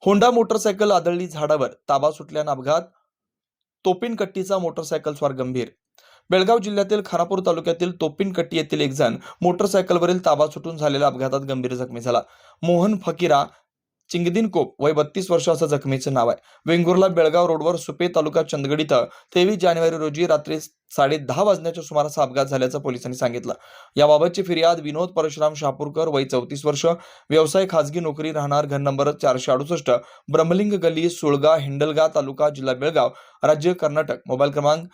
Honda motorcycle आदळली झाडावर, ताबा सुटल्यानं अपघात. तोपिनकट्टीचा मोटरसायकल स्वार गंभीर. बेळगाव जिल्ह्यातील खानापूर तालुक्यातील तोपिनकट्टी येथील एक जण मोटरसायकलवरील ताबा सुटून झालेल्या अपघातात गंभीर जखमी झाला. मोहन फकीरा चिंगदिनकोप वय 32 वर्ष असं जखमीचं नाव आहे. वेंगुर्ला बेळगाव रोडवर सुपे तालुका चंदगड इथं 23 जानेवारी रोजी रात्री 10:30 वाजण्याच्या सुमारास अपघात झाल्याचं पोलिसांनी सांगितलं. याबाबतची फिर्याद विनोद परशुराम शहापूरकर वय 34 वर्ष, व्यवसाय खाजगी नोकरी, राहणार घर नंबर 468 ब्रह्मलिंग गल्ली, सुळगा, हिंडलगा, तालुका, जिल्हा बेळगाव, राज्य कर्नाटक, मोबाईल क्रमांक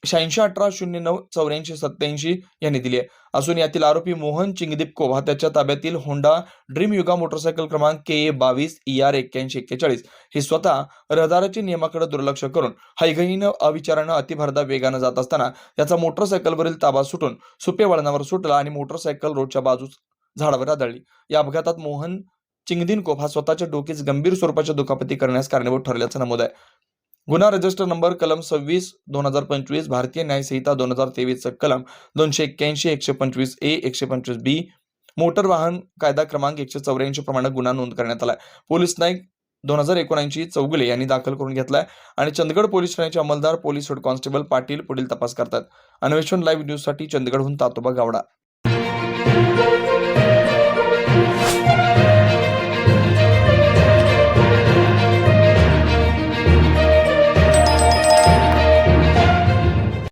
8618098487 यांनी दिली आहे. असून यातील आरोपी मोहन चिंगदिपको हा त्याच्या ताब्यातील होंडा ड्रीम युगा मोटरसायकल क्रमांक KA22ER8141 ही स्वतः रहदाराच्या नियमाकडे दुर्लक्ष करून हैगईनं अविचारानं अतिभरदा वेगानं जात असताना त्याचा मोटरसायकलवरील ताबा सुटून सुपे वळणावर सुटला आणि मोटरसायकल रोडच्या बाजूस झाडावर आदळली. या अपघातात मोहन चिंगदिनकोप हा स्वतःच्या डोकीस गंभीर स्वरूपाच्या दुखापती करण्यास कारणीभूत ठरल्याचं नमूद आहे. गुन्हा रजिस्टर नंबर कलम 26/2025 भारतीय न्याय संहिता 2023 कलम 281, 125A, 125B, मोटर वाहन कायदा क्रमांक 184 प्रमाणे गुन्हा नोंद करण्यात आलाय. पोलीस नाईक 2079 चौगुले यांनी दाखल करून घेतलाय आणि चंदगड पोलीस ठाण्याचे अंमलदार पोलीस हेड कॉन्स्टेबल पाटील पुढील तपास करतात. अन्वेषण लाईव्ह न्यूज साठी चंदगडहून तातोबा गावडा.